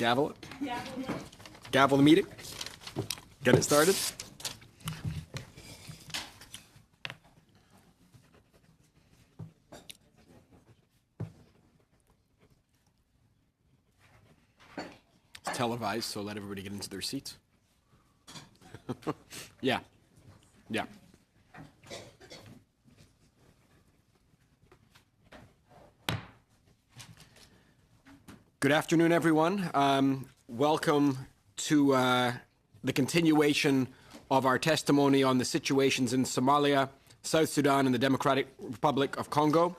Gavel it. Gavel the meeting. Get it started. It's televised, so let everybody get into their seats. Yeah. Good afternoon, everyone. Welcome to the continuation of our testimony on the situations in Somalia, South Sudan, and the Democratic Republic of Congo.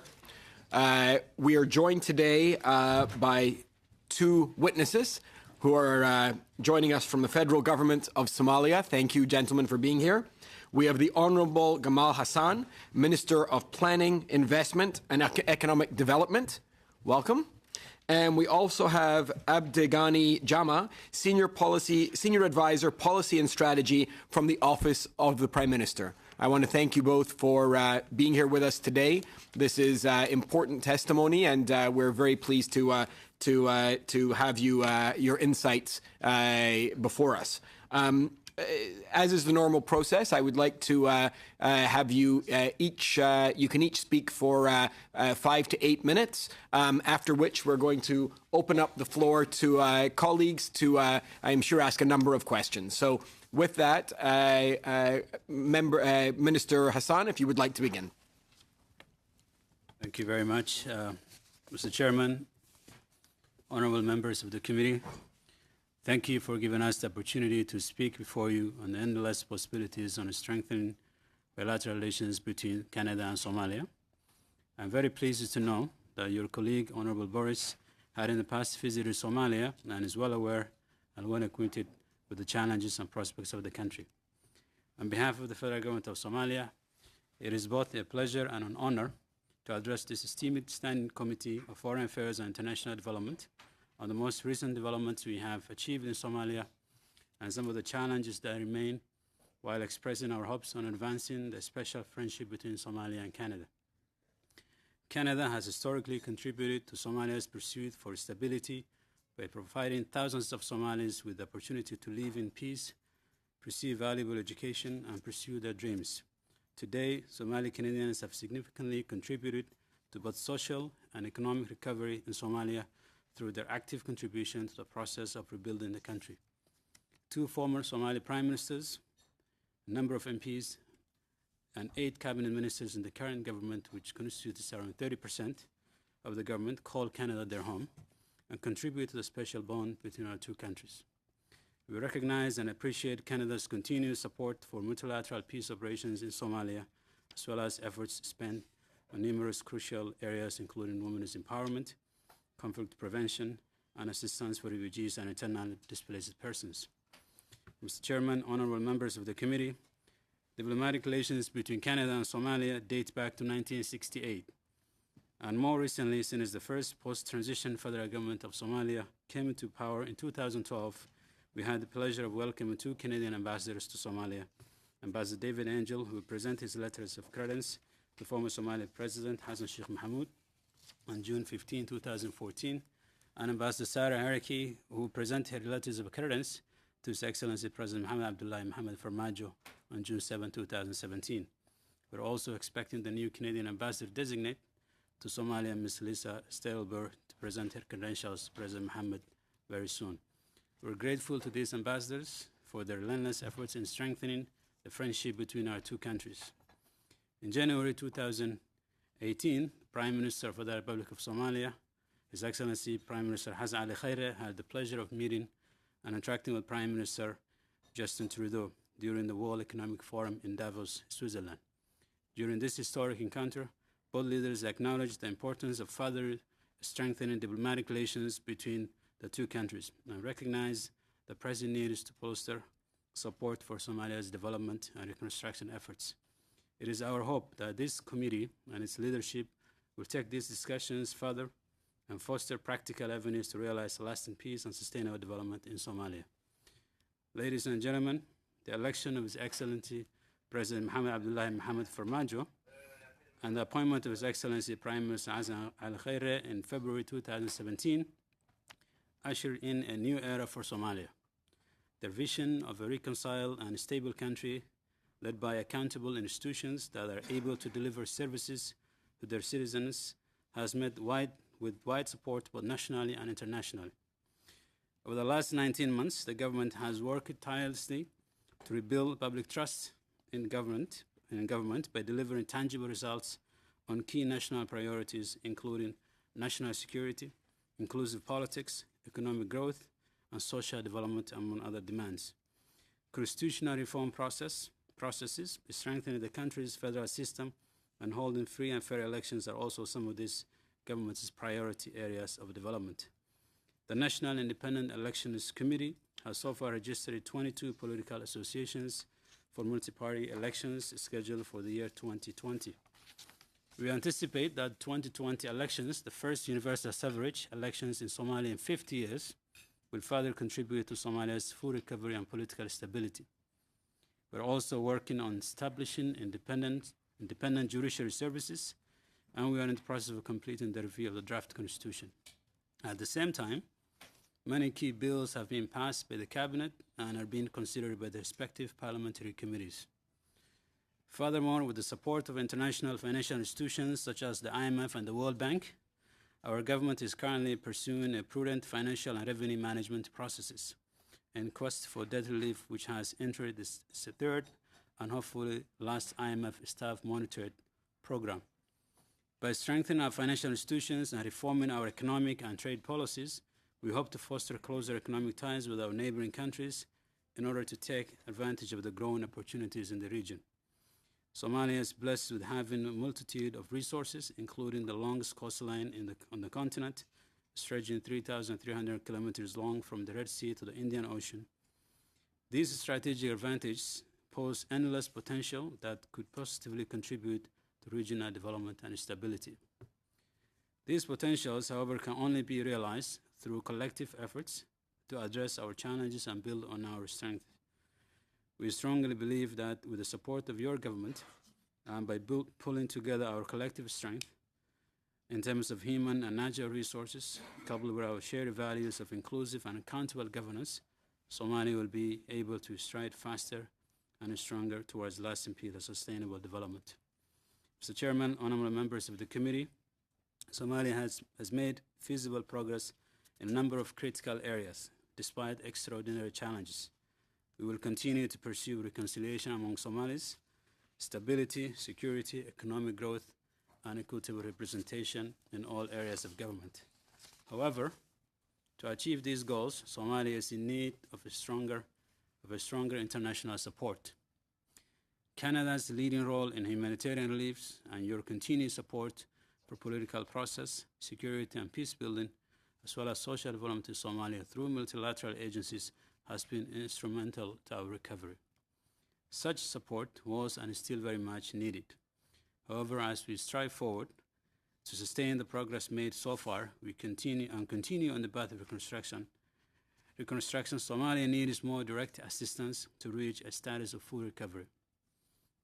We are joined today by two witnesses who are joining us from the federal government of Somalia. Thank you, gentlemen, for being here. We have the Honorable Gamal Hassan, Minister of Planning, Investment, and Economic Development. Welcome. And we also have Abdegani Jama, Senior Advisor, Policy and Strategy from the Office of the Prime Minister. I want to thank you both for being here with us today. This is important testimony, and we're very pleased to have your insights before us. As is the normal process, I would like to have you you can each speak for 5 to 8 minutes, after which we're going to open up the floor to colleagues to, I'm sure, ask a number of questions. So with that, Minister Hassan, if you would like to begin. Thank you very much, Mr. Chairman, honorable members of the committee. Thank you for giving us the opportunity to speak before you on the endless possibilities on strengthening bilateral relations between Canada and Somalia. I'm very pleased to know that your colleague, Honorable Boris, had in the past visited Somalia and is well aware and well acquainted with the challenges and prospects of the country. On behalf of the Federal Government of Somalia, it is both a pleasure and an honor to address this esteemed Standing Committee of Foreign Affairs and International Development on the most recent developments we have achieved in Somalia and some of the challenges that remain, while expressing our hopes on advancing the special friendship between Somalia and Canada. Canada has historically contributed to Somalia's pursuit for stability by providing thousands of Somalis with the opportunity to live in peace, receive valuable education, and pursue their dreams. Today, Somali Canadians have significantly contributed to both social and economic recovery in Somalia through their active contribution to the process of rebuilding the country. 2 former Somali prime ministers, a number of MPs, and 8 cabinet ministers in the current government, which constitutes around 30% of the government, call Canada their home and contribute to the special bond between our 2 countries. We recognize and appreciate Canada's continued support for multilateral peace operations in Somalia, as well as efforts spent on numerous crucial areas, including women's empowerment, conflict prevention, and assistance for refugees and internally displaced persons. Mr. Chairman, honorable members of the committee, diplomatic relations between Canada and Somalia date back to 1968. And more recently, since the first post-transition federal government of Somalia came into power in 2012, we had the pleasure of welcoming 2 Canadian ambassadors to Somalia, Ambassador David Angel, who presented his letters of credence to former Somali President Hassan Sheikh Mohamud on June 15, 2014, and Ambassador Sarah Haraki, who presented her letters of credence to His Excellency President Mohamed Abdullahi Mohamed Farmajo on June 7, 2017. We're also expecting the new Canadian ambassador designate to Somalia, Ms. Lisa Stelber, to present her credentials to President Mohamed very soon. We're grateful to these ambassadors for their relentless efforts in strengthening the friendship between our 2 countries. In January 2018, Prime Minister of the Republic of Somalia, His Excellency Prime Minister Hassan Ali Khaire, had the pleasure of meeting and interacting with Prime Minister Justin Trudeau during the World Economic Forum in Davos, Switzerland. During this historic encounter, both leaders acknowledged the importance of further strengthening diplomatic relations between the 2 countries and recognized the pressing need to bolster support for Somalia's development and reconstruction efforts. It is our hope that this committee and its leadership will take these discussions further and foster practical avenues to realize lasting peace and sustainable development in Somalia. Ladies and gentlemen, the election of His Excellency President Mohamed Abdullahi Mohamed Farmajo and the appointment of His Excellency Prime Minister Hassan Al Khaire in February 2017 ushered in a new era for Somalia. Their vision of a reconciled and stable country led by accountable institutions that are able to deliver services to their citizens has met with wide support both nationally and internationally. Over the last 19 months, the government has worked tirelessly to rebuild public trust in government by delivering tangible results on key national priorities, including national security, inclusive politics, economic growth, and social development, among other demands. Constitutional reform processes, strengthening the country's federal system, and holding free and fair elections are also some of this government's priority areas of development. The National Independent Elections Committee has so far registered 22 political associations for multi-party elections scheduled for the year 2020. We anticipate that 2020 elections, the first universal suffrage elections in Somalia in 50 years, will further contribute to Somalia's full recovery and political stability. We're also working on establishing independent judiciary services, and we are in the process of completing the review of the draft constitution. At the same time, many key bills have been passed by the cabinet and are being considered by the respective parliamentary committees. Furthermore, with the support of international financial institutions such as the IMF and the World Bank, our government is currently pursuing a prudent financial and revenue management processes in quest for debt relief, which has entered this third and hopefully last IMF staff monitored program. By strengthening our financial institutions and reforming our economic and trade policies, we hope to foster closer economic ties with our neighboring countries in order to take advantage of the growing opportunities in the region. Somalia is blessed with having a multitude of resources, including the longest coastline on the continent, stretching 3,300 kilometers long from the Red Sea to the Indian Ocean. These strategic advantages pose endless potential that could positively contribute to regional development and stability. These potentials, however, can only be realized through collective efforts to address our challenges and build on our strength. We strongly believe that with the support of your government and by pulling together our collective strength in terms of human and natural resources, coupled with our shared values of inclusive and accountable governance, Somalia will be able to stride faster and stronger towards lasting peace and sustainable development. Mr. Chairman, honorable members of the committee, Somalia has made feasible progress in a number of critical areas, despite extraordinary challenges. We will continue to pursue reconciliation among Somalis, stability, security, economic growth, and equitable representation in all areas of government. However, to achieve these goals, Somalia is in need of a stronger international support. Canada's leading role in humanitarian relief and your continued support for political process, security, and peace building, as well as social development in Somalia through multilateral agencies, has been instrumental to our recovery. Such support was and is still very much needed. However, as we strive forward to sustain the progress made so far, we continue on the path of reconstruction. Somalia needs more direct assistance to reach a status of full recovery.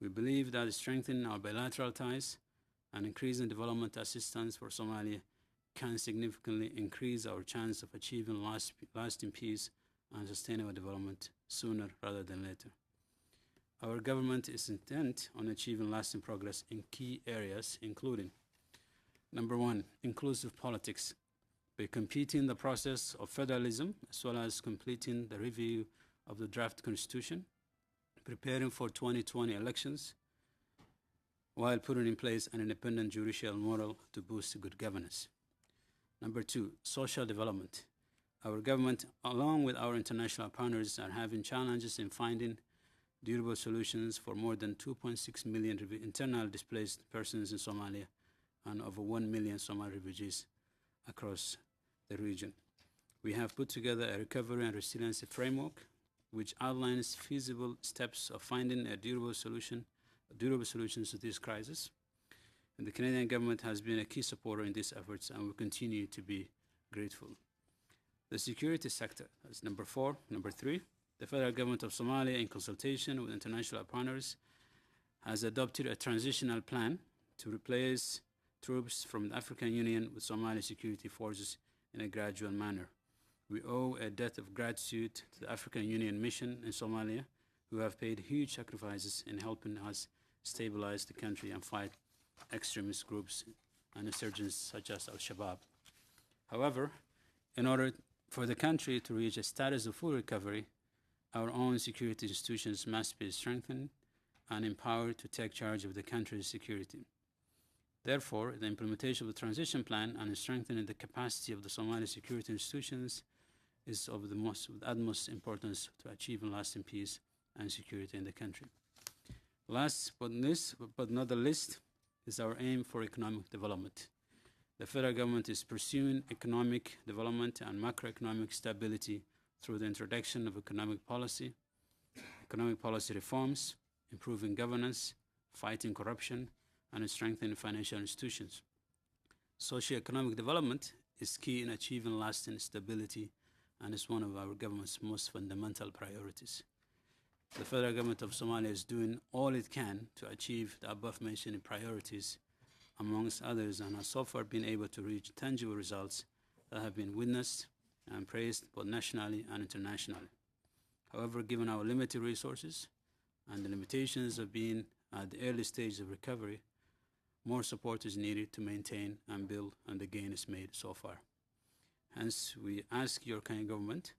We believe that strengthening our bilateral ties and increasing development assistance for Somalia can significantly increase our chance of achieving lasting peace and sustainable development sooner rather than later. Our government is intent on achieving lasting progress in key areas, including: number one, inclusive politics, by completing the process of federalism, as well as completing the review of the draft constitution, preparing for 2020 elections, while putting in place an independent judicial model to boost good governance. Number two, social development. Our government, along with our international partners, are having challenges in finding durable solutions for more than 2.6 million internally displaced persons in Somalia and over 1 million Somali refugees across the region. We have put together a recovery and resiliency framework which outlines feasible steps of finding a durable solutions to this crisis. And the Canadian government has been a key supporter in these efforts and will continue to be grateful. The security sector is number three. The federal government of Somalia, in consultation with international partners, has adopted a transitional plan to replace troops from the African Union with Somali security forces in a gradual manner. We owe a debt of gratitude to the African Union mission in Somalia, who have paid huge sacrifices in helping us stabilize the country and fight extremist groups and insurgents such as Al-Shabaab. However, in order for the country to reach a status of full recovery, our own security institutions must be strengthened and empowered to take charge of the country's security. Therefore, the implementation of the transition plan and strengthening the capacity of the Somali security institutions is of the utmost importance to achieving lasting peace and security in the country. Last but not the least is our aim for economic development. The federal government is pursuing economic development and macroeconomic stability through the introduction of economic policy reforms, improving governance, fighting corruption, and strengthening financial institutions. Socioeconomic development is key in achieving lasting stability and is one of our government's most fundamental priorities. The federal government of Somalia is doing all it can to achieve the above-mentioned priorities, amongst others, and has so far been able to reach tangible results that have been witnessed and praised both nationally and internationally. However, given our limited resources and the limitations of being at the early stage of recovery, more support is needed to maintain and build on the gains made so far. Hence, we ask your kind government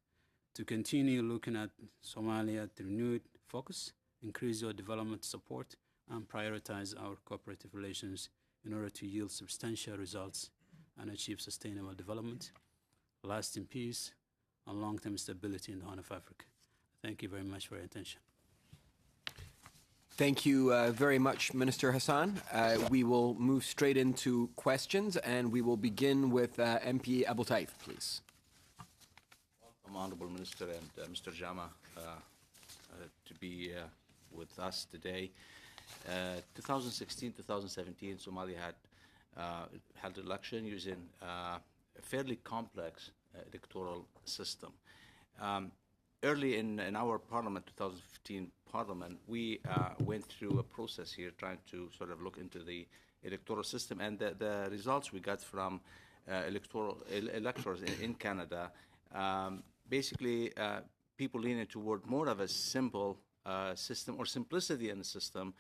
to continue looking at Somalia with renewed focus, increase your development support, and prioritize our cooperative relations in order to yield substantial results and achieve sustainable development, lasting peace, and long-term stability in the Horn of Africa. Thank you very much for your attention. Thank you very much, Minister Hassan. We will move straight into questions, and we will begin with MP Abu Taif, please. Welcome, Honorable Minister and Mr. Jama, to be with us today. 2016-2017, Somalia had held election using a fairly complex electoral system. Early in our parliament, 2015 parliament, we went through a process here trying to sort of look into the electoral system, and the results we got from electors in Canada, basically people leaning toward more of a simple system or simplicity in the system,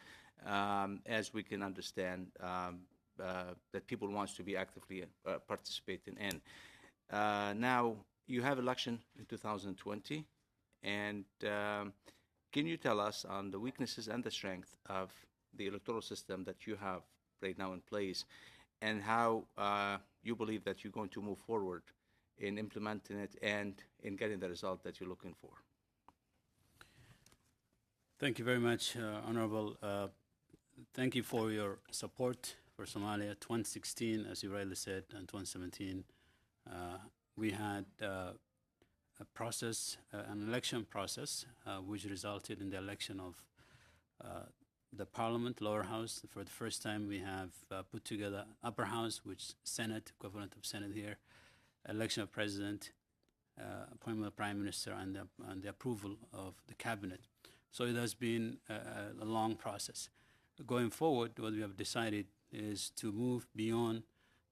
as we can understand that people want to be actively participating in. Now, you have election in 2020. And can you tell us on the weaknesses and the strength of the electoral system that you have right now in place, and how you believe that you're going to move forward in implementing it and in getting the result that you're looking for? Thank you very much, Honorable. Thank you for your support for Somalia. 2016, as you rightly said, and 2017, we had a process, an election process, which resulted in the election of the Parliament, lower house. For the first time, we have put together upper house, which Senate, equivalent of Senate here, election of president, appointment of prime minister, and the approval of the cabinet. So it has been a long process. Going forward, what we have decided is to move beyond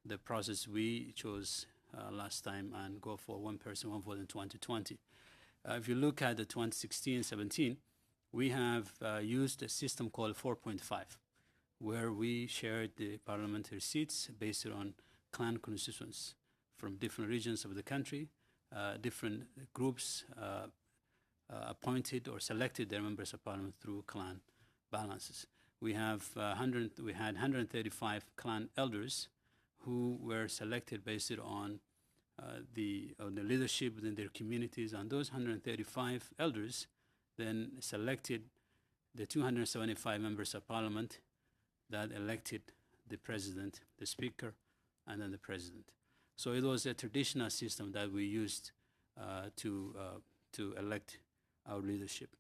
the process we chose last time and go for one person, one vote in 2020. If you look at the 2016-17, we have used a system called 4.5, where we shared the parliamentary seats based on clan constituents from different regions of the country. Different groups appointed or selected their members of parliament through clan balances. We had 135 clan elders who were selected based on the leadership within their communities, and those 135 elders then selected the 275 members of parliament that elected the president, the speaker, and then the president. So it was a traditional system that we used to elect our leadership.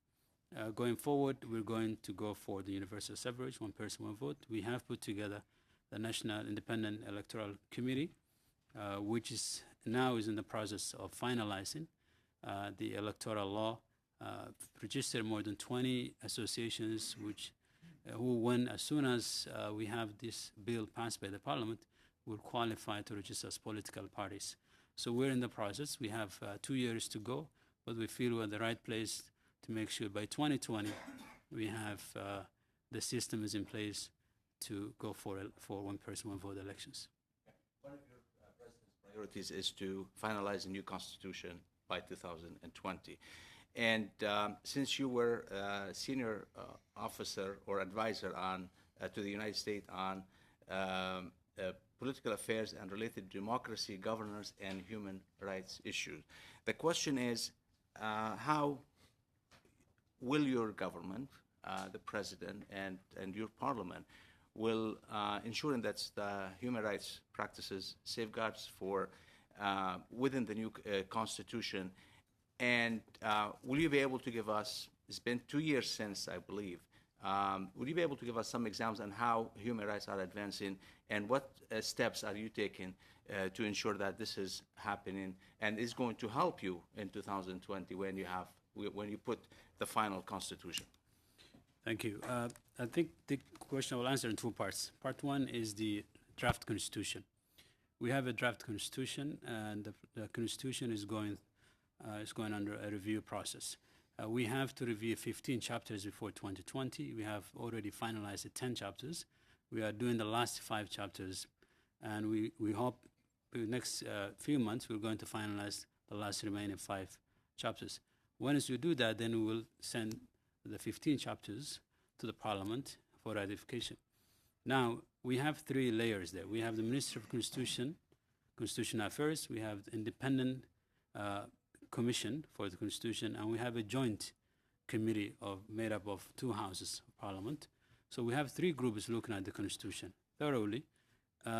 Going forward, we're going to go for the universal suffrage, one person, one vote. We have put together the National Independent Electoral Committee, which is now in the process of finalizing the electoral law. Registered more than 20 associations who, when as soon as we have this bill passed by the parliament, will qualify to register as political parties. So we're in the process. We have 2 years to go, but we feel we're in the right place to make sure by 2020 we have the system is in place to go for one person, one vote elections. One of your president's priorities is to finalize a new constitution by 2020. And since you were a senior officer or advisor on to the United States on political affairs and related democracy, governance, and human rights issues, the question is, how will your government, the president, and your parliament will ensuring that the human rights practices, safeguards for within the new constitution, and will you be able to give us, it's been 2 years since, I believe, will you be able to give us some examples on how human rights are advancing, and what steps are you taking to ensure that this is happening and is going to help you in 2020 when you put the final constitution? Thank you. I think the question I will answer in 2 parts. Part 1 is the draft constitution. We have a draft constitution, and the constitution is going under a review process. We have to review 15 chapters before 2020. We have already finalized the 10 chapters. We are doing the last 5 chapters, and we hope in the next few months we're going to finalize the last remaining 5 chapters. Once we do that, then we will send the 15 chapters to the Parliament for ratification. Now, we have 3 layers there. We have the Minister of Constitutional Affairs, we have the Independent Commission for the Constitution, and we have a joint committee made up of 2 houses of Parliament. So we have 3 groups looking at the Constitution thoroughly,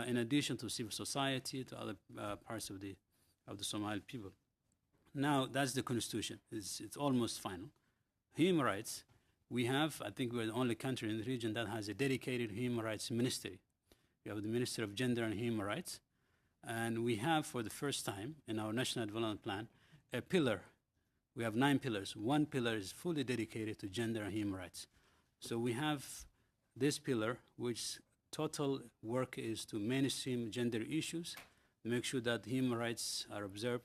in addition to civil society, to other parts of the Somali people. Now, that's the Constitution. It's almost final. Human rights, we have, I think we're the only country in the region that has a dedicated human rights ministry. We have the Minister of Gender and Human Rights, and we have, for the first time in our National Development Plan, a pillar. We have 9 pillars. 1 pillar is fully dedicated to gender and human rights. So we have this pillar, which total work is to mainstream gender issues, make sure that human rights are observed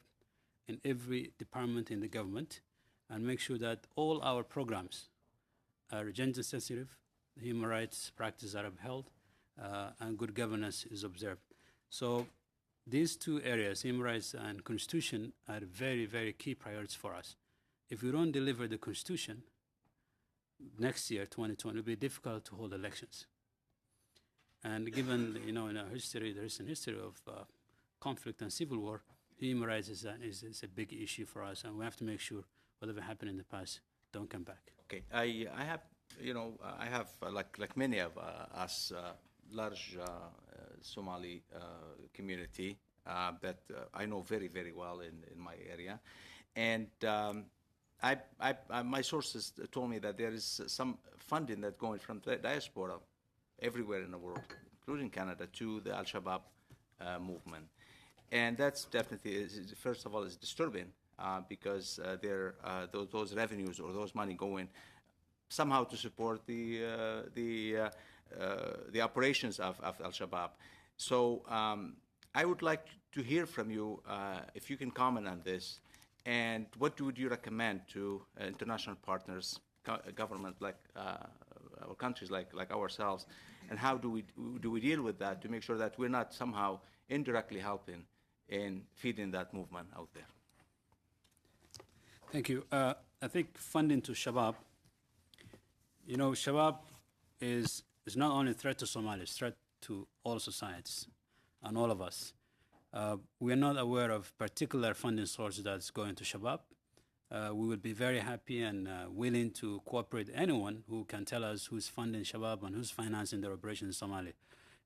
in every department in the government, and make sure that all our programs are gender sensitive, human rights practices are upheld, and good governance is observed. So these 2 areas, human rights and constitution, are very, very key priorities for us. If we don't deliver the constitution, next year, 2020, it will be difficult to hold elections. And given, in our history, the recent history of conflict and civil war, human rights is a big issue for us, and we have to make sure whatever happened in the past don't come back. Okay, I have like many of us, large Somali community that I know very, very well in my area, and my sources told me that there is some funding that's going from the diaspora everywhere in the world, including Canada, to the Al-Shabaab movement, and that's definitely, first of all, is disturbing because those revenues or those money going somehow to support the operations of Al-Shabaab. So I would like to hear from you if you can comment on this, and what would you recommend to international partners, government like or countries like ourselves, and how do we deal with that to make sure that we're not somehow indirectly helping in feeding that movement out there? Thank you. I think funding to Shabaab, Shabaab is not only a threat to Somalia, it's a threat to all societies and all of us. We are not aware of particular funding source that's going to Shabaab. We would be very happy and willing to cooperate with anyone who can tell us who's funding Shabaab and who's financing their operations in Somalia.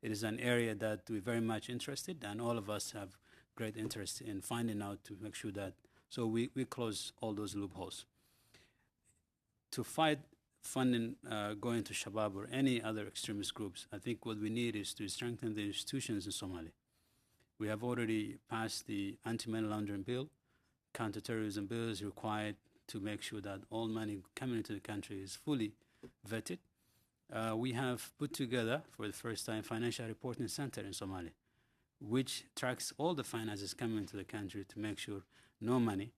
It is an area that we're very much interested, and all of us have great interest in finding out to make sure that, so we close all those loopholes. To fight funding going to Shabaab or any other extremist groups, I think what we need is to strengthen the institutions in Somalia. We have already passed the anti-money laundering bill. Counterterrorism bill is required to make sure that all money coming into the country is fully vetted. We have put together, for the first time, financial reporting center in Somalia, which tracks all the finances coming into the country to make sure no money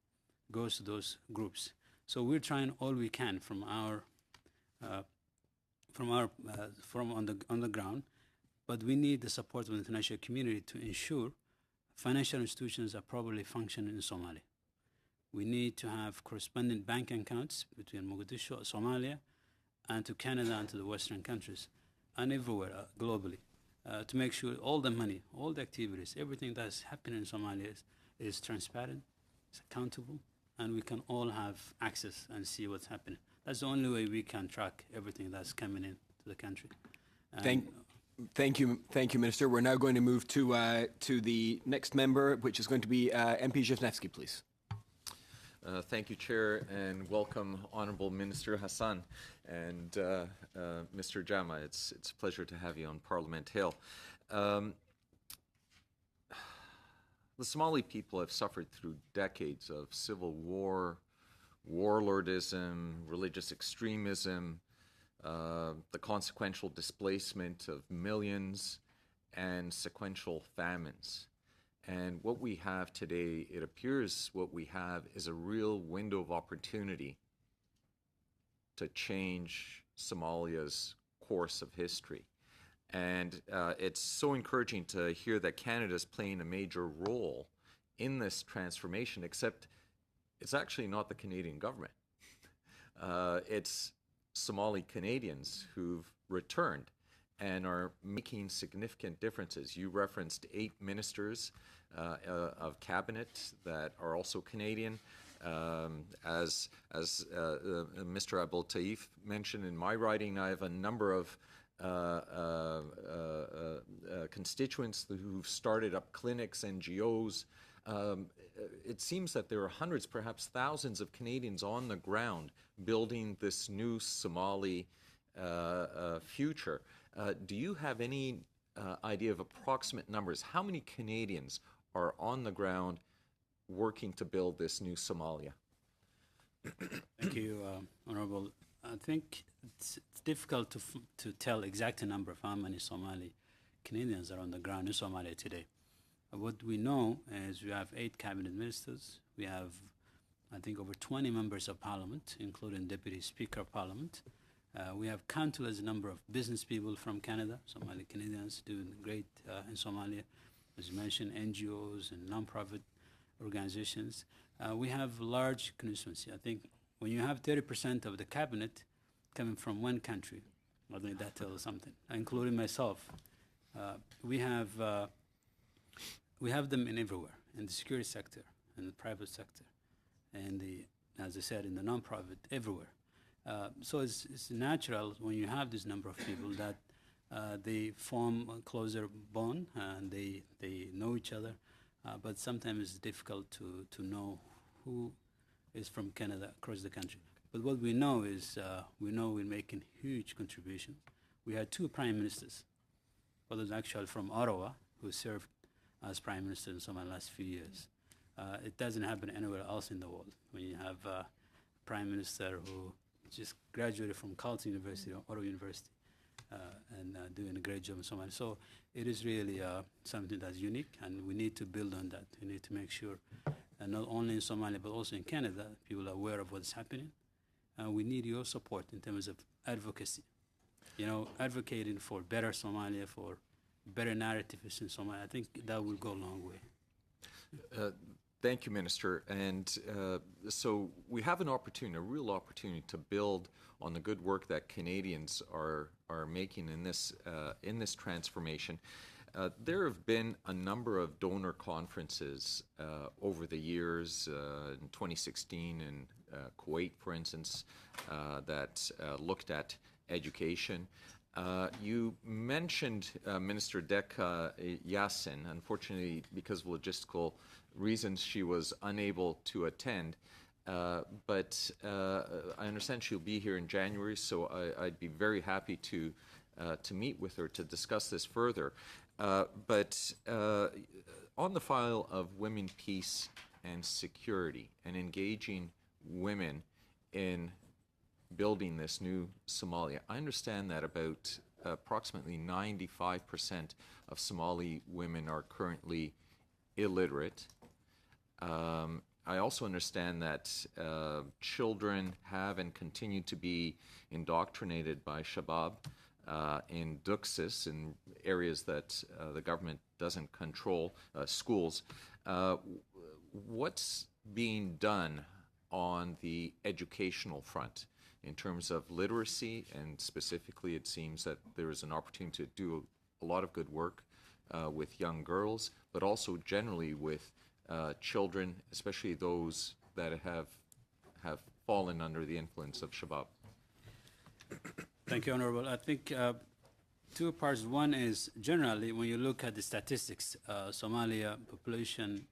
goes to those groups. So we're trying all we can from on the ground, but we need the support of the international community to ensure financial institutions are properly functioning in Somalia. We need to have corresponding bank accounts between Mogadishu, Somalia, and to Canada and to the Western countries, and everywhere globally, to make sure all the money, all the activities, everything that's happening in Somalia is transparent, is accountable, and we can all have access and see what's happening. That's the only way we can track everything that's coming into the country. Thank you, Minister. We're now going to move to the next member, which is going to be MP Zhivnevsky, please. Thank you, Chair, and welcome, Honourable Minister Hassan and Mr. Jama. It's a pleasure to have you on Parliament Hill. The Somali people have suffered through decades of civil war, warlordism, religious extremism, the consequential displacement of millions, and sequential famines. And what we have today, it appears what we have is a real window of opportunity to change Somalia's course of history. And it's so encouraging to hear that Canada is playing a major role in this transformation, except it's actually not the Canadian government. It's Somali Canadians who've returned and are making significant differences. You referenced 8 ministers of cabinet that are also Canadian. As Mr. Abdul Taif mentioned in my writing, I have a number of constituents who've started up clinics, NGOs. It seems that there are hundreds, perhaps thousands of Canadians on the ground building this new Somali future. Do you have any idea of approximate numbers? How many Canadians are on the ground working to build this new Somalia? Thank you, Honourable. I think it's difficult to tell exact number of how many Somali Canadians are on the ground in Somalia today. What we know is we have 8 cabinet ministers. We have, I think, over 20 members of parliament, including Deputy Speaker of Parliament. We have countless number of business people from Canada, Somali Canadians doing great in Somalia. As you mentioned, NGOs and non-profit organizations. We have large constituency. I think when you have 30% of the cabinet coming from one country, I think that tells something, including myself. We have them in everywhere, in the security sector, in the private sector, and as I said, in the non-profit, everywhere. So it's natural when you have this number of people that they form a closer bond and they know each other, but sometimes it's difficult to know who is from Canada across the country. But what we know is we're making huge contribution. We had 2 prime ministers. One was actually from Ottawa, who served as prime minister in some of the last few years. It doesn't happen anywhere else in the world when you have a prime minister who just graduated from Carleton University or Ottawa University and doing a great job in Somalia. So it is really something that's unique, and we need to build on that. We need to make sure, not only in Somalia but also in Canada, people are aware of what's happening. We need your support in terms of advocacy. Advocating for better Somalia, for better narratives in Somalia. I think that will go a long way. Thank you, Minister. And so we have an opportunity, a real opportunity, to build on the good work that Canadians are making in this transformation. There have been a number of donor conferences over the years, in 2016 in Kuwait, for instance, that looked at education. You mentioned Minister Deka Yassin. Unfortunately, because of logistical reasons, she was unable to attend. But I understand she'll be here in January, so I'd be very happy to meet with her to discuss this further. But on the file of women, peace, and security, and engaging women in building this new Somalia, I understand that about approximately 95% of Somali women are currently illiterate. I also understand that children have and continue to be indoctrinated by Shabab in Duxis, in areas that the government doesn't control, schools. What's being done on the educational front in terms of literacy? And specifically, it seems that there is an opportunity to do a lot of good work with young girls, but also generally with children, especially those that have fallen under the influence of Shabab. Thank you, Honorable. I think two parts. One is generally, when you look at the statistics, Somalia population,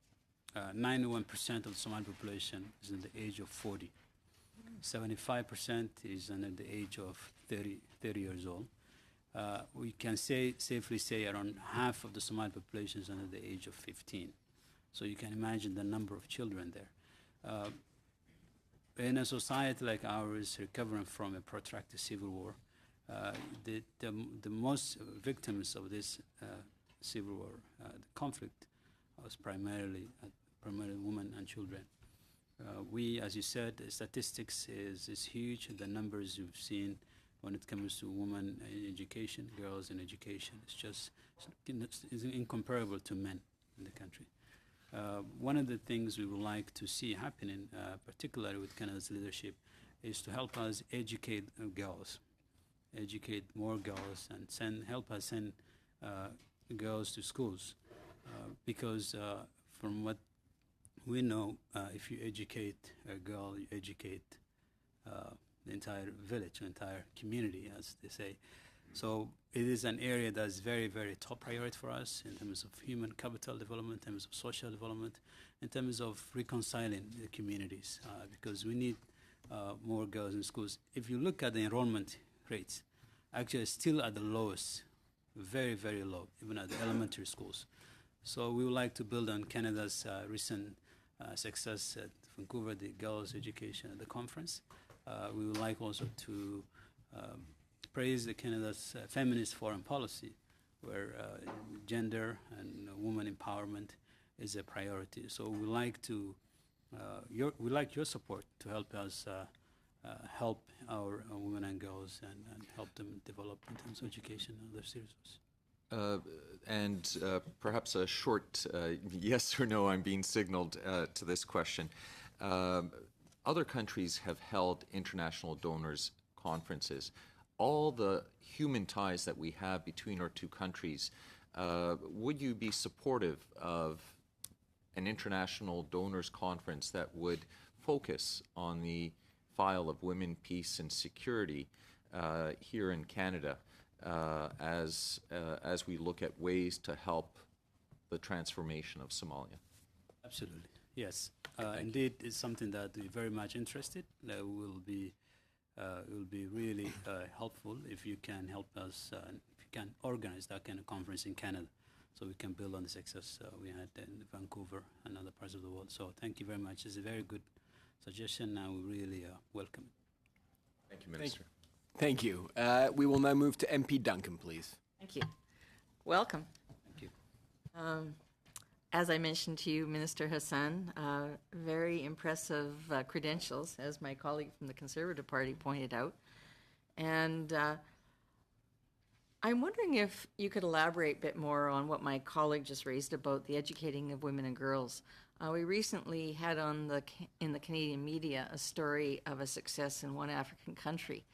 91% of the Somali population is in the age of 40. 75% is under the age of 30 years old. We can safely say around half of the Somali population is under the age of 15. So you can imagine the number of children there. In a society like ours, recovering from a protracted civil war, the most victims of this civil war, the conflict, was primarily women and children. We, as you said, the statistics is huge. The numbers you've seen when it comes to women in education, girls in education, is incomparable to men in the country. One of the things we would like to see happening, particularly with Canada's leadership, is to help us educate girls, educate more girls, and help us send girls to schools. Because from what we know, if you educate a girl, you educate the entire village, entire community, as they say. So it is an area that's very, very top priority for us in terms of human capital development, in terms of social development, in terms of reconciling the communities, because we need more girls in schools. If you look at the enrollment rates, actually it's still at the lowest, very, very low, even at the elementary schools. So we would like to build on Canada's recent success at Vancouver, the girls' education at the conference. We would like also to praise the Canada's feminist foreign policy, where gender and women empowerment is a priority. So we like to we like your support to help us help our women and girls and help them develop in terms of education and other services. And perhaps a short yes or no, I'm being signaled to this question. Other countries have held international donors conferences. All the human ties that we have between our two countries, would you be supportive of an international donors conference that would focus on the file of women, peace, and security here in Canada as we look at ways to help the transformation of Somalia? Absolutely, yes. Indeed, it's something that we're very much interested. It will be really helpful if you can help us, if you can organize that kind of conference in Canada, so we can build on the success we had in Vancouver and other parts of the world. So thank you very much. It's a very good suggestion, and we really welcome it. Thank you, Minister. Thank you. We will now move to MP Duncan, please. Thank you. Welcome. Thank you. As I mentioned to you, Minister Hassan, very impressive credentials, as my colleague from the Conservative Party pointed out. And I'm wondering if you could elaborate a bit more on what my colleague just raised about the educating of women and girls. We recently had in the Canadian media a story of a success in one African country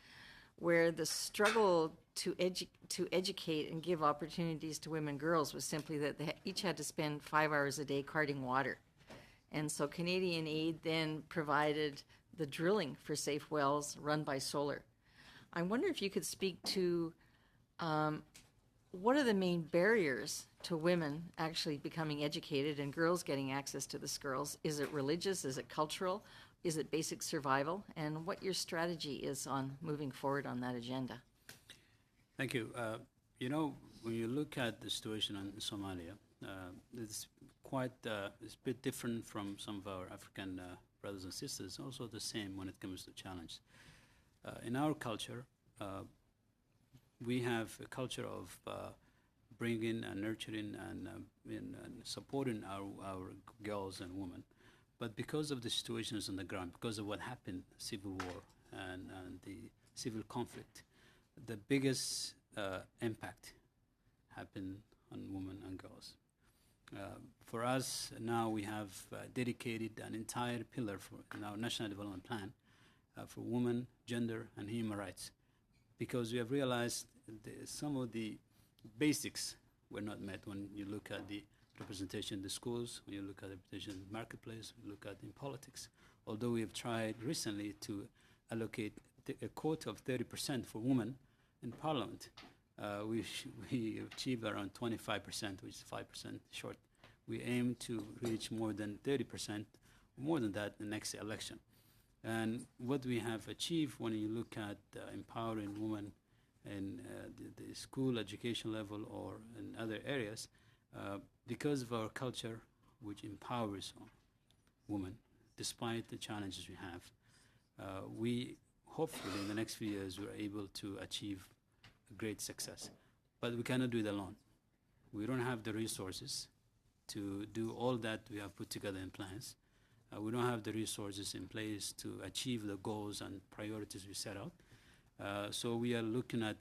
where the struggle to educate and give opportunities to women and girls was simply that they each had to spend 5 hours a day carting water. And so Canadian Aid then provided the drilling for safe wells run by solar. I wonder if you could speak to what are the main barriers to women actually becoming educated and girls getting access to the schools? Is it religious? Is it cultural? Is it basic survival? And what your strategy is on moving forward on that agenda? Thank you. You know, when you look at the situation in Somalia, it's quite it's a bit different from some of our African brothers and sisters. Also the same when it comes to challenge. In our culture, we have a culture of bringing and nurturing and supporting our girls and women. But because of the situations on the ground, because of what happened, civil war and the civil conflict, the biggest impact happened on women and girls. For us, now we have dedicated an entire pillar in our National Development Plan for women, gender, and human rights, because we have realized some of the basics were not met when you look at the representation in the schools, when you look at the representation in the marketplace, when you look at in politics. Although we have tried recently to allocate a quota of 30% for women in parliament, we achieved around 25%, which is 5% short. We aim to reach more than 30%, more than that, in the next election. And what we have achieved when you look at empowering women in the school education level or in other areas, because of our culture, which empowers women, despite the challenges we have, we hopefully in the next few years we're able to achieve great success. But we cannot do it alone. We don't have the resources to do all that we have put together in plans. We don't have the resources in place to achieve the goals and priorities we set out. So we are looking at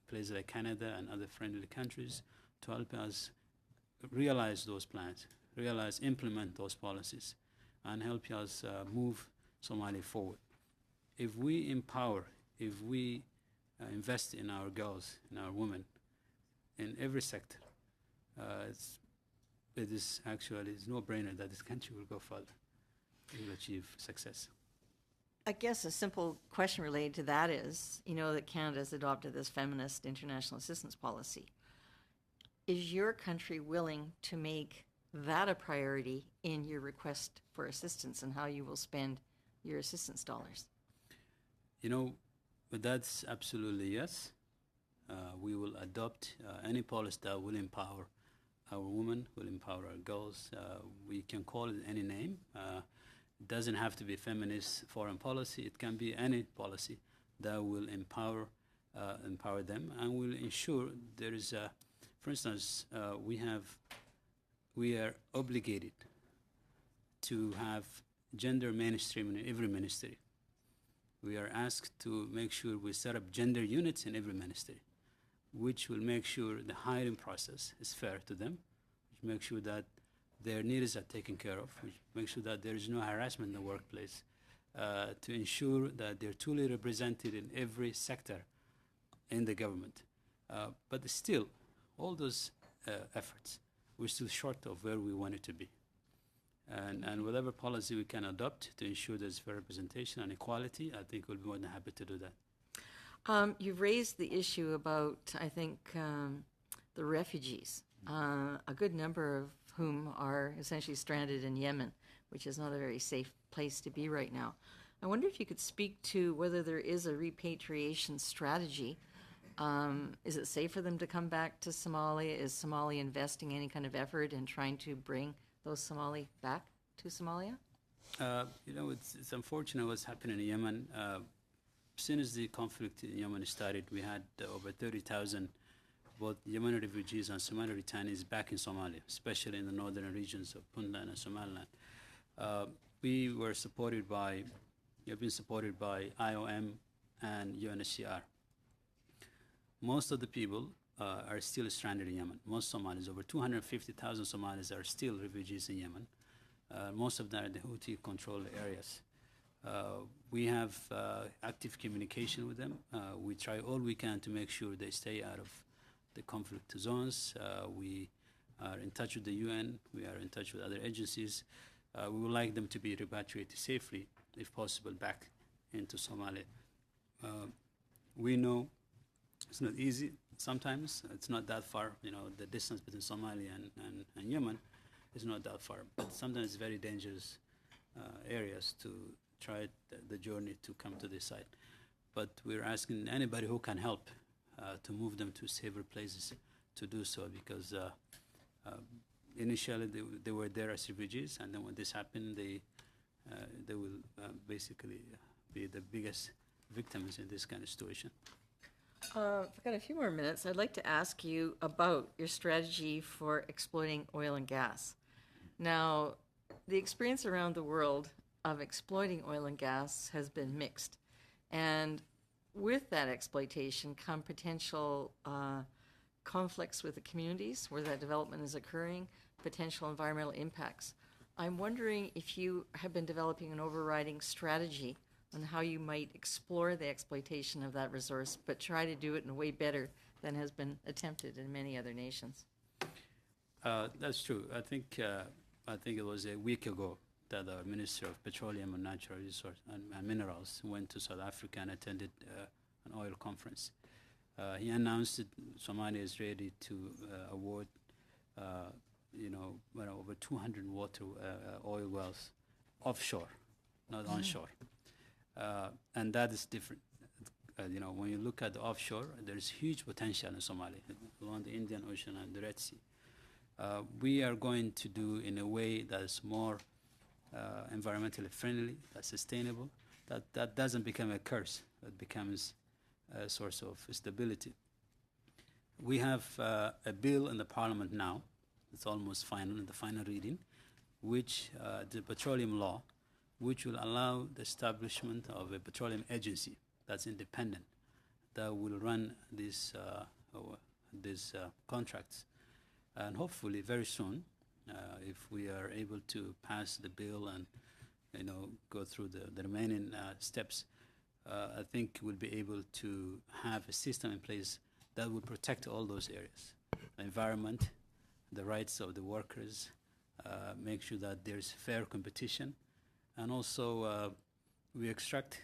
places like Canada and other friendly countries to help us realize those plans, implement those policies, and help us move Somalia forward. If we empower, if we invest in our girls, in our women, in every sector, it is actually it's no-brainer that this country will go further. It will achieve success. I guess a simple question related to that is, you know that Canada has adopted this feminist international assistance policy. Is your country willing to make that a priority in your request for assistance and how you will spend your assistance dollars? You know, but that's absolutely yes. We will adopt any policy that will empower our women, will empower our girls. We can call it any name. It doesn't have to be feminist foreign policy. It can be any policy that will empower them and will ensure there is a, for instance, we are obligated to have gender mainstream in every ministry. We are asked to make sure we set up gender units in every ministry, which will make sure the hiring process is fair to them, which makes sure that their needs are taken care of, which makes sure that there is no harassment in the workplace, to ensure that they're truly represented in every sector in the government. But still, all those efforts, we're still short of where we want it to be. And whatever policy we can adopt to ensure there's fair representation and equality, I think we'll be more than happy to do that. You've raised the issue about, I think, the refugees, a good number of whom are essentially stranded in Yemen, which is not a very safe place to be right now. I wonder if you could speak to whether there is a repatriation strategy. Is it safe for them to come back to Somalia? Is Somalia investing any kind of effort in trying to bring those Somali back to Somalia? You know, it's unfortunate what's happening in Yemen. Since the conflict in Yemen started, we had over 30,000 both Yemeni refugees and Somali returnees back in Somalia, especially in the northern regions of Puntland and Somaliland. We have been supported by IOM and UNHCR. Most of the people are still stranded in Yemen. Most Somalis, over 250,000 Somalis are still refugees in Yemen. Most of them are the Houthi-controlled areas. We have active communication with them. We try all we can to make sure they stay out of the conflict zones. We are in touch with the UN. We are in touch with other agencies. We would like them to be repatriated safely, if possible, back into Somalia. We know it's not easy. Sometimes it's not that far. You know, the distance between Somalia and Yemen is not that far. But sometimes it's very dangerous areas to try the journey to come to this side. But we're asking anybody who can help to move them to safer places to do so, because initially they were there as refugees, and then when this happened, they will basically be the biggest victims in this kind of situation. I've got a few more minutes. I'd like to ask you about your strategy for exploiting oil and gas. Now, the experience around the world of exploiting oil and gas has been mixed. And with that exploitation come potential conflicts with the communities where that development is occurring, potential environmental impacts. I'm wondering if you have been developing an overriding strategy on how you might explore the exploitation of that resource, but try to do it in a way better than has been attempted in many other nations. That's true. I think it was a week ago that the Minister of Petroleum and Natural Resources and Minerals went to South Africa and attended an oil conference. He announced that Somalia is ready to award, over 200 oil wells offshore, not onshore. And that is different. When you look at the offshore, there's huge potential in Somalia, along the Indian Ocean and the Red Sea. We are going to do in a way that is more environmentally friendly, that's sustainable, that doesn't become a curse, that becomes a source of stability. We have a bill in the parliament now, it's almost final, in the final reading, which the petroleum law, which will allow the establishment of a petroleum agency that's independent, that will run these contracts. And hopefully very soon, if we are able to pass the bill and go through the remaining steps, I think we'll be able to have a system in place that will protect all those areas. The environment, the rights of the workers, make sure that there's fair competition, and also we extract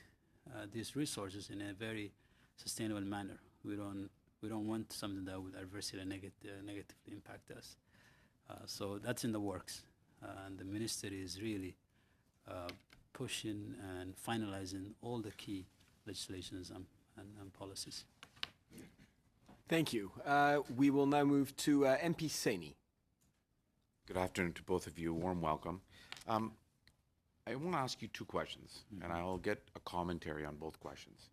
these resources in a very sustainable manner. We don't want something that would adversely negatively impact us. So that's in the works, and the ministry is really pushing and finalizing all the key legislations and policies. Thank you. We will now move to MP Saini. Good afternoon to both of you. Warm welcome. I want to ask you two questions, and I'll get a commentary on both questions.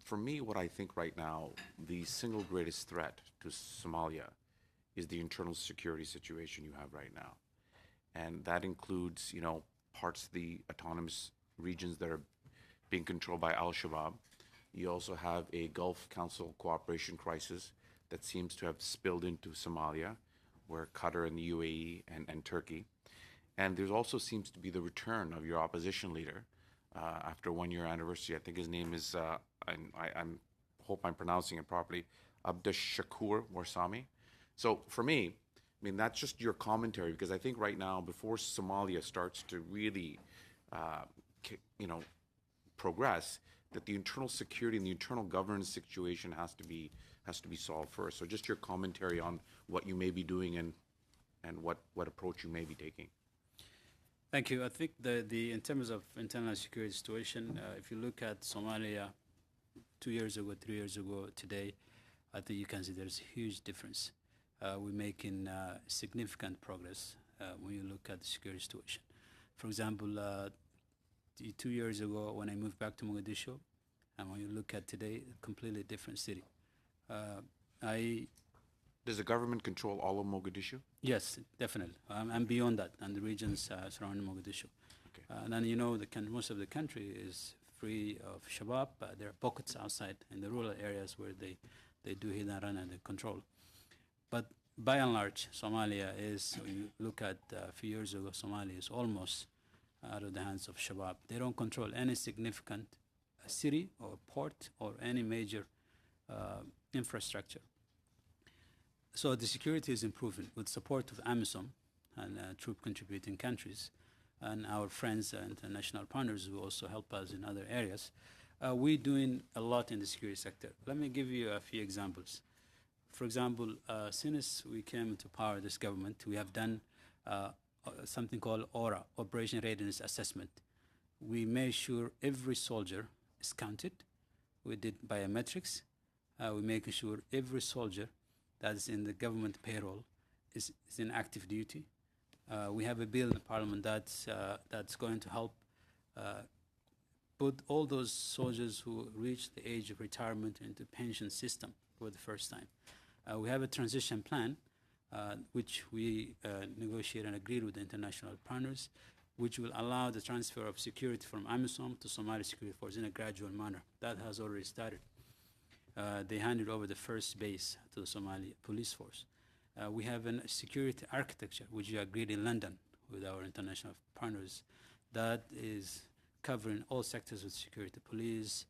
For me, what I think right now, the single greatest threat to Somalia is the internal security situation you have right now. And that includes, parts of the autonomous regions that are being controlled by al-Shabaab. You also have a Gulf Council cooperation crisis that seems to have spilled into Somalia, where Qatar and the UAE and Turkey. And there also seems to be the return of your opposition leader after a one-year anniversary. I think his name is, I hope I'm pronouncing it properly, Abdushakur Warsame. So for me, that's just your commentary, because I think right now, before Somalia starts to really, progress, that the internal security and the internal governance situation has to be solved first. So just your commentary on what you may be doing and what approach you may be taking. Thank you. I think in terms of internal security situation, if you look at Somalia 2 years ago, 3 years ago, today, I think you can see there's a huge difference. We're making significant progress when you look at the security situation. For example, 2 years ago when I moved back to Mogadishu, and when you look at today, a completely different city. Does the government control all of Mogadishu? Yes, definitely. And beyond that, and the regions surrounding Mogadishu. Okay. And then most of the country is free of Shabab. There are pockets outside in the rural areas where they do hit and run and they control. But by and large, Somalia is, when you look at a few years ago, Somalia is almost out of the hands of Shabab. They don't control any significant city or port or any major infrastructure. So the security is improving with support of AMISOM and troop contributing countries and our friends and international partners who also help us in other areas. We're doing a lot in the security sector. Let me give you a few examples. For example, since we came into power, this government, we have done something called ORA, Operation Readiness Assessment. We made sure every soldier is counted. We did biometrics. We're making sure every soldier that is in the government payroll is in active duty. We have a bill in the parliament that's going to help put all those soldiers who reached the age of retirement into pension system for the first time. We have a transition plan, which we negotiated and agreed with the international partners, which will allow the transfer of security from AMISOM to Somali Security Force in a gradual manner. That has already started. They handed over the first base to the Somali police force. We have a security architecture, which we agreed in London with our international partners, that is covering all sectors of security, police,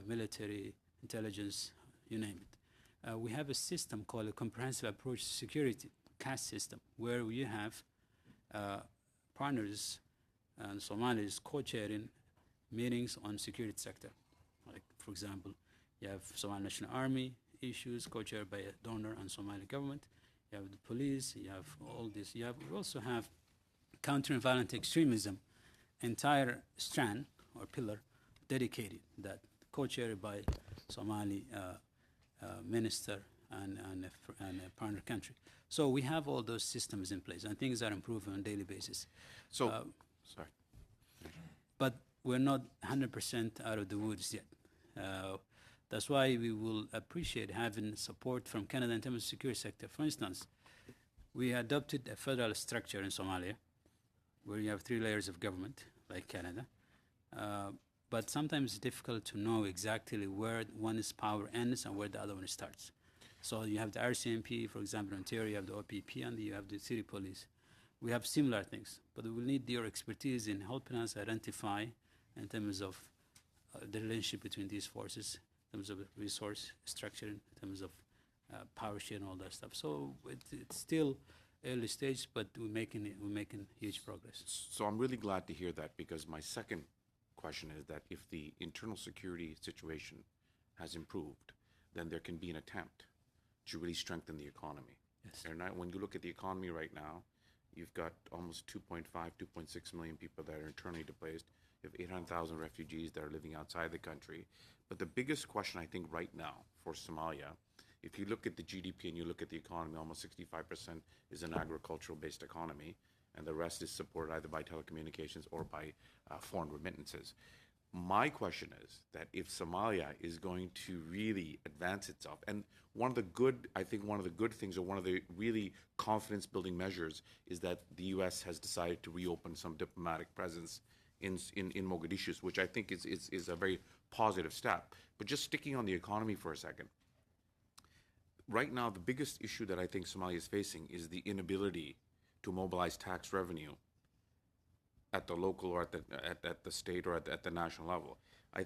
military, intelligence, you name it. We have a system called a Comprehensive Approach to Security, CAS system, where we have partners and Somalis co-chairing meetings on security sector. Like, for example, you have Somali National Army issues co-chaired by a donor and Somali government. You have the police, you have all this. We also have countering violent extremism, entire strand or pillar dedicated, that co-chaired by Somali minister and a partner country. So we have all those systems in place, and things are improving on a daily basis. So, sorry. But we're not 100% out of the woods yet. That's why we will appreciate having support from Canada in terms of security sector. For instance, we adopted a federal structure in Somalia, where you have 3 layers of government, like Canada. But sometimes it's difficult to know exactly where one's power ends and where the other one starts. So you have the RCMP, for example, in Ontario, you have the OPP, and you have the city police. We have similar things, but we will need your expertise in helping us identify in terms of the relationship between these forces, in terms of resource structure, in terms of power share and all that stuff. So it's still early stage, but we're making huge progress. So I'm really glad to hear that, because my second question is that if the internal security situation has improved, then there can be an attempt to really strengthen the economy. Yes. And when you look at the economy right now, you've got almost 2.5, 2.6 million people that are internally displaced. You have 800,000 refugees that are living outside the country. But the biggest question, I think, right now for Somalia, if you look at the GDP and you look at the economy, almost 65% is an agricultural-based economy, and the rest is supported either by telecommunications or by foreign remittances. My question is that if Somalia is going to really advance itself, and one of the good things, or one of the really confidence-building measures, is that the U.S. has decided to reopen some diplomatic presence in Mogadishu, which I think is a very positive step. But just sticking on the economy for a second, right now the biggest issue that I think Somalia is facing is the inability to mobilize tax revenue at the local or at the state or at the national level. I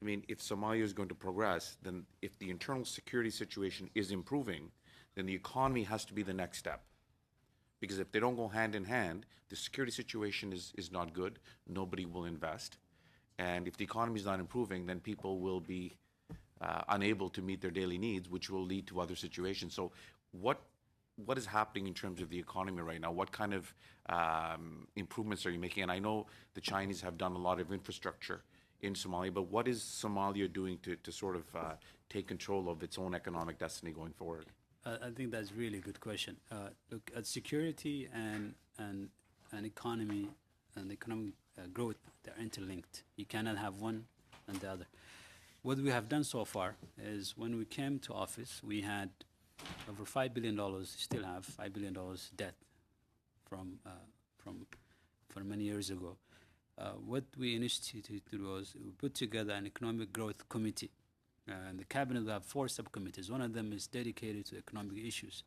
mean, if Somalia is going to progress, then if the internal security situation is improving, then the economy has to be the next step. Because if they don't go hand in hand, the security situation is not good, nobody will invest. And if the economy is not improving, then people will be unable to meet their daily needs, which will lead to other situations. So what is happening in terms of the economy right now? What kind of improvements are you making? And I know the Chinese have done a lot of infrastructure in Somalia, but what is Somalia doing to sort of take control of its own economic destiny going forward? I think that's a really good question. Look, at security and economy and economic growth, they're interlinked. You cannot have one and the other. What we have done so far is, when we came to office, we had over $5 billion, still have $5 billion debt from many years ago. What we instituted was, we put together an economic growth committee. And the cabinet will have 4 subcommittees. One of them is dedicated to economic issues.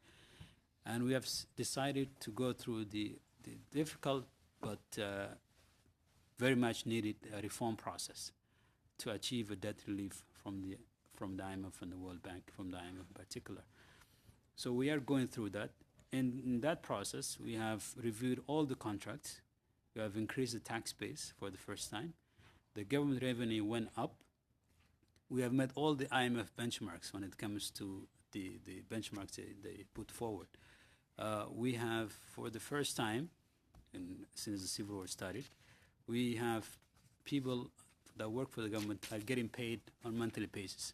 And we have decided to go through the difficult but very much needed reform process to achieve a debt relief from the IMF and the World Bank, from the IMF in particular. So we are going through that. And in that process, we have reviewed all the contracts. We have increased the tax base for the first time. The government revenue went up. We have met all the IMF benchmarks when it comes to the benchmarks they put forward. We have, for the first time, since the Civil War started, we have people that work for the government are getting paid on monthly basis.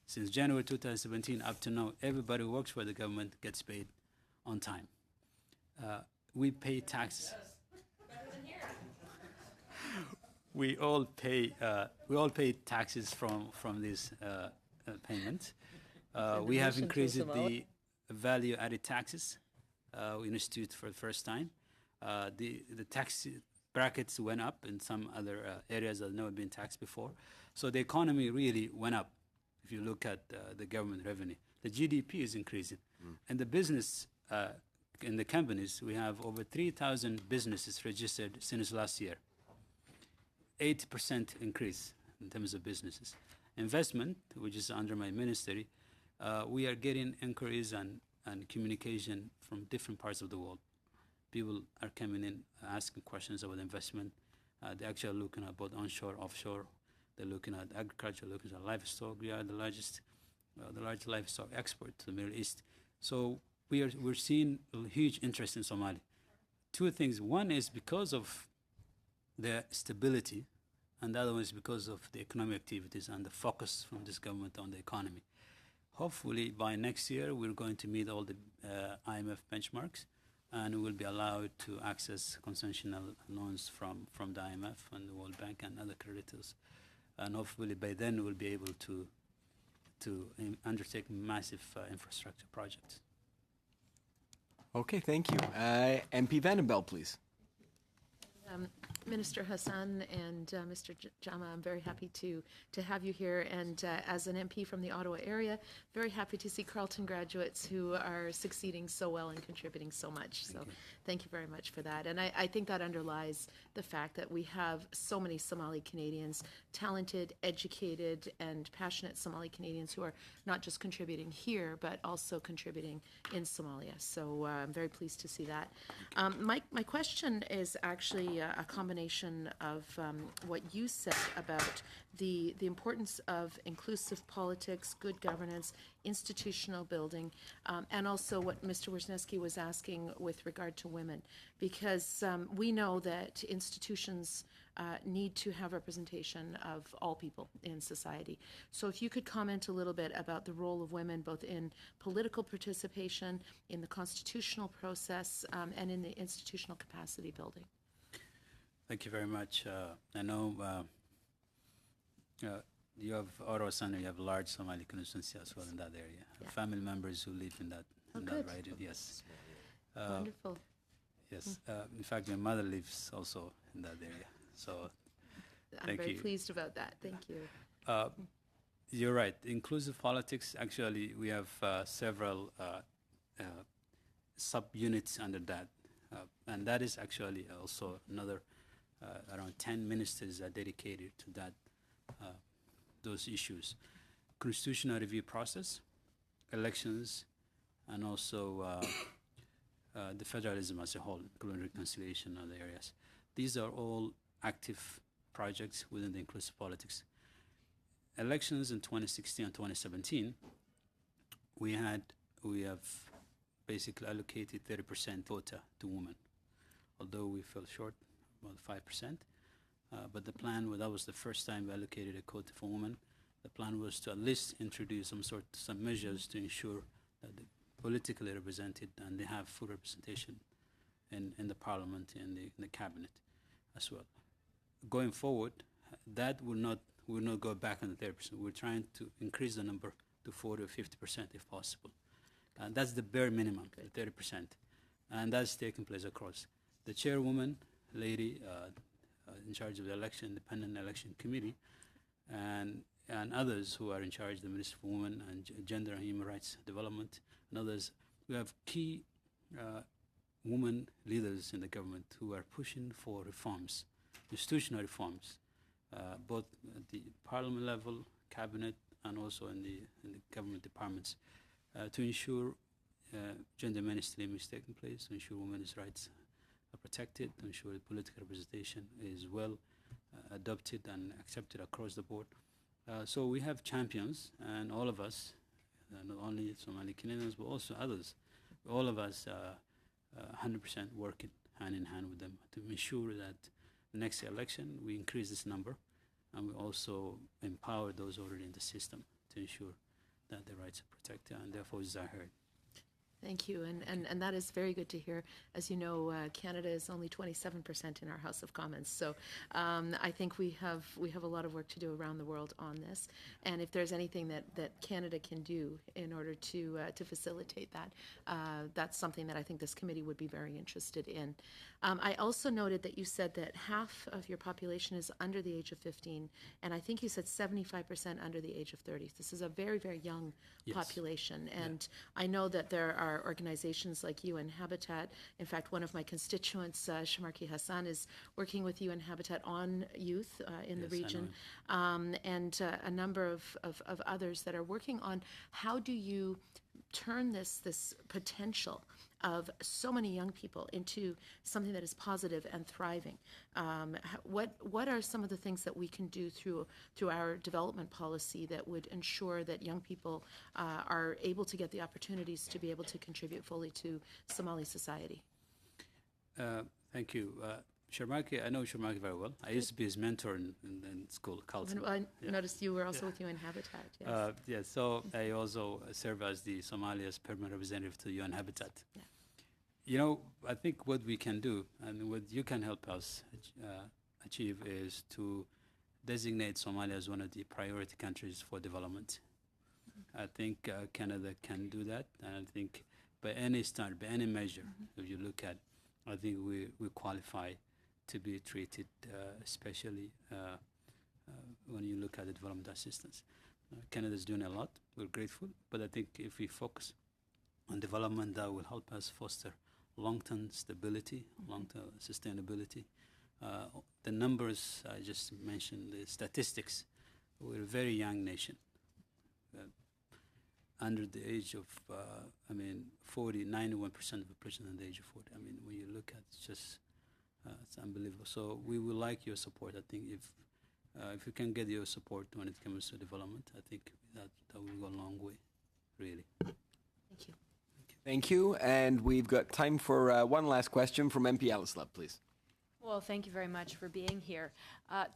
Since January 2017 up to now, everybody who works for the government gets paid on time. We pay taxes. we all pay taxes from this payment. We have Contribution to increased Somalia. the value-added taxes we institute for the first time. The tax brackets went up in some other areas that have never been taxed before. So the economy really went up. If you look at the government revenue, the GDP is increasing, and the business in the companies, we have over 3,000 businesses registered since last year. 80% increase in terms of businesses. Investment, which is under my ministry, we are getting inquiries and communication from different parts of the world. People are coming in asking questions about investment. They're actually looking at both onshore, offshore. They're looking at agriculture, looking at livestock. We are the largest livestock export to the Middle East. So we're seeing a huge interest in Somalia. Two things. One is because of the stability, and the other one is because of the economic activities and the focus from this government on the economy. Hopefully, by next year, we're going to meet all the IMF benchmarks, and we will be allowed to access concessional loans from the IMF and the World Bank and other creditors. And hopefully, by then, we'll be able to undertake massive infrastructure projects. Okay, thank you. MP Vandenbeld, please. Minister Hassan and Mr. Jama, I'm very happy to have you here. And as an MP from the Ottawa area, very happy to see Carleton graduates who are succeeding so well and contributing so much. Thank you very much for that. And I think that underlies the fact that we have so many Somali Canadians, talented, educated, and passionate Somali Canadians who are not just contributing here, but also contributing in Somalia. So I'm very pleased to see that. My question is actually a combination of what you said about the importance of inclusive politics, good governance, institutional building, and also what Mr. Wisniewski was asking with regard to women, because we know that institutions need to have representation of all people in society. So if you could comment a little bit about the role of women, both in political participation, in the constitutional process, and in the institutional capacity building. Thank you very much. I know you have Ottawa Center, you have a large Somali constituency as well in that area. Yeah. Family members who live in that, good. region, yes. Wonderful. Yes. In fact, my mother lives also in that area. So I'm very pleased about that. Thank you. You're right. Inclusive politics, actually, we have several sub-units under that. And that is actually also another around 10 ministers are dedicated to that, those issues. Constitutional review process, elections, and also the federalism as a whole, including reconciliation and other areas. These are all active projects within the inclusive politics. Elections in 2016 and 2017, we have basically allocated 30% quota to women, although we fell short, about 5%. But the plan, that was the first time we allocated a quota for women. The plan was to at least introduce some measures to ensure that they're politically represented and they have full representation in the parliament and in the cabinet as well. Going forward, that will not go back on the 30%. We're trying to increase the number to 40 or 50% if possible. That's the bare minimum, the 30%. And that's taking place across. The chairwoman, lady in charge of the independent election committee, and others who are in charge, the Minister for Women and Gender and Human Rights Development, and others. We have key women leaders in the government who are pushing for reforms, institutional reforms, both at the parliament level, cabinet, and also in the government departments, to ensure gender mainstream is taking place, to ensure women's rights are protected, to ensure that political representation is well adopted and accepted across the board. So we have champions, and all of us, not only Somali Canadians, but also others, all of us 100% working hand in hand with them to ensure that the next election we increase this number, and we also empower those already in the system to ensure that their rights are protected and their voices are heard. Thank you, and that is very good to hear. As you know, Canada is only 27% in our House of Commons, so I think we have a lot of work to do around the world on this. And if there's anything that Canada can do in order to facilitate that, that's something that I think this committee would be very interested in. I also noted that you said that half of your population is under the age of 15, and I think you said 75% under the age of 30. This is a very, very young population, and I know that there are organizations like UN Habitat. In fact, one of my constituents, Shamarki Hassan, is working with UN Habitat on youth in the region, and a number of others that are working on how do you turn this potential of so many young people into something that is positive and thriving. What are some of the things that we can do through our development policy that would ensure that young people are able to get the opportunities to be able to contribute fully to Somali society? Thank you. Shamarki, I know Shamarki very well. I used to be his mentor in school, Carleton. I noticed you were also with UN Habitat. Yes. So I also serve as the Somalia's permanent representative to UN Habitat. Yeah. You know, I think what we can do and what you can help us achieve is to designate Somalia as one of the priority countries for development. I think Canada can do that, and I think by any standard, by any measure, if you look at, I think we qualify to be treated, especially when you look at the development assistance. Canada is doing a lot. We're grateful, but I think if we focus on development, that will help us foster long-term stability, long-term sustainability. The numbers I just mentioned, the statistics, we're a very young nation. Under the age of, 40, 91% of the population under the age of 40. I mean, when you look at it, it's unbelievable. So we would like your support. I think if you can get your support when it comes to development, I think that will go a long way, really. Thank you. Thank you. And we've got time for one last question from MP Alislav, please. Well, thank you very much for being here.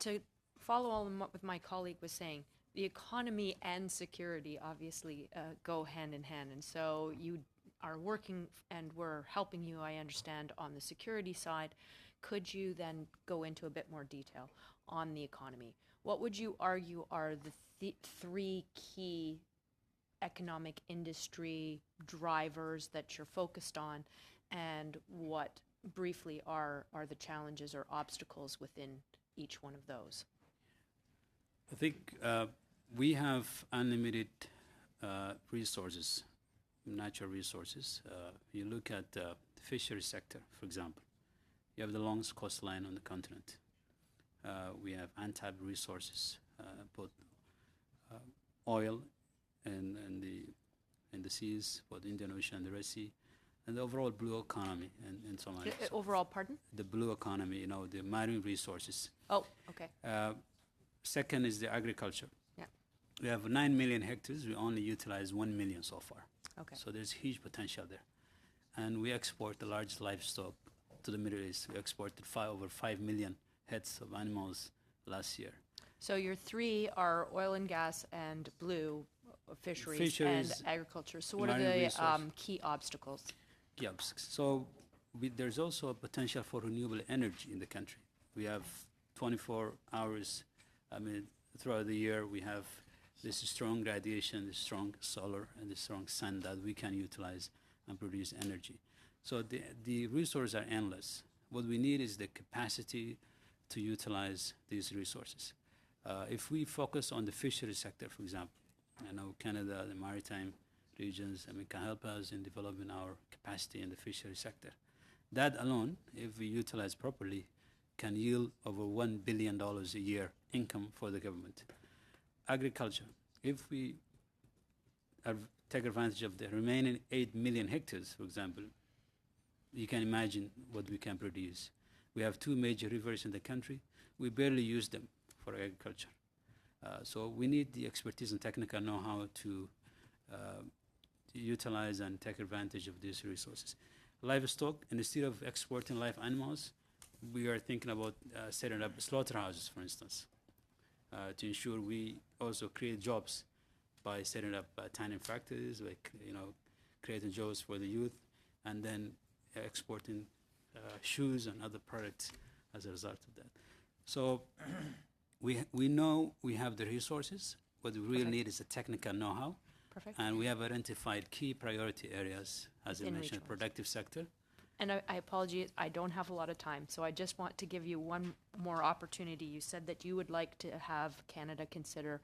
To follow on what my colleague was saying, the economy and security obviously go hand in hand. And so you are working and we're helping you, I understand, on the security side. Could you then go into a bit more detail on the economy? What would you argue are the three key economic industry drivers that you're focused on, and what briefly are the challenges or obstacles within each one of those? I think we have unlimited resources, natural resources. You look at the fishery sector, for example. You have the longest coastline on the continent. We have untapped resources, both oil and the seas, both the Indian Ocean and the Red Sea, and the overall blue economy in Somalia. Overall, pardon? The blue economy, the marine resources. Oh, okay. Second is the agriculture. Yeah. We have 9 million hectares. We only utilize 1 million so far. Okay. So there's huge potential there. And we export the largest livestock to the Middle East. We exported over 5 million heads of animals last year. So your three are oil and gas and blue fisheries and agriculture. So what are the key obstacles? Yep. So there's also a potential for renewable energy in the country. We have 24 hours. Throughout the year, we have this strong radiation, this strong solar, and this strong sun that we can utilize and produce energy. So the resources are endless. What we need is the capacity to utilize these resources. If we focus on the fishery sector, for example, I know Canada, the maritime regions, can help us in developing our capacity in the fishery sector. That alone, if we utilize properly, can yield over $1 billion a year income for the government. Agriculture, if we take advantage of the remaining 8 million hectares, for example, you can imagine what we can produce. We have 2 major rivers in the country. We barely use them for agriculture. So we need the expertise and technical know-how to utilize and take advantage of these resources. Livestock, instead of exporting live animals, we are thinking about setting up slaughterhouses, for instance, to ensure we also create jobs by setting up tiny factories, like creating jobs for the youth, and then exporting shoes and other products as a result of that. So we know we have the resources. What we really need is a technical know-how. Perfect. And we have identified key priority areas, as I Within mentioned, regions. productive sector. And I apologize, I don't have a lot of time, so I just want to give you one more opportunity. You said that you would like to have Canada consider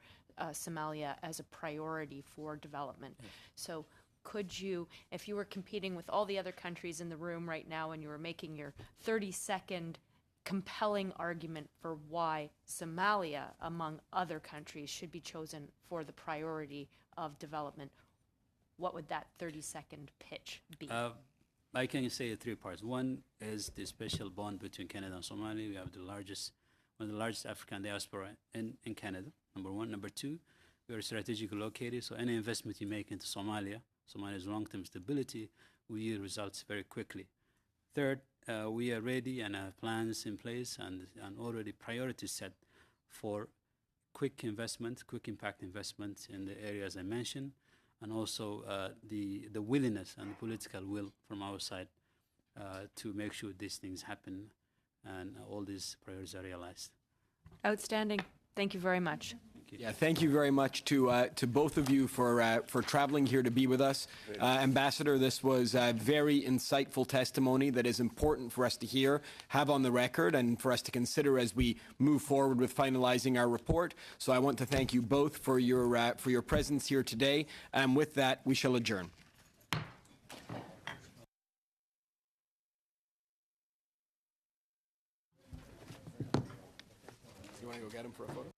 Somalia as a priority for development. So could you, if you were competing with all the other countries in the room right now and you were making your 30-second compelling argument for why Somalia, among other countries, should be chosen for the priority of development, what would that 30-second pitch be? I can say it 3 parts. One is the special bond between Canada and Somalia. We have one of the largest African diaspora in Canada, number one. Number two, we are strategically located, so any investment you make into Somalia's long-term stability will yield results very quickly. Third, we are ready and have plans in place and already priorities set for quick investment, quick impact investment in the areas I mentioned, and also the willingness and the political will from our side to make sure these things happen and all these priorities are realized. Outstanding. Thank you very much. Yeah, thank you very much to both of you for traveling here to be with us. Ambassador, this was a very insightful testimony that is important for us to hear, have on the record, and for us to consider as we move forward with finalizing our report. So I want to thank you both for your presence here today. And with that, we shall adjourn. You want to go get him for a photo?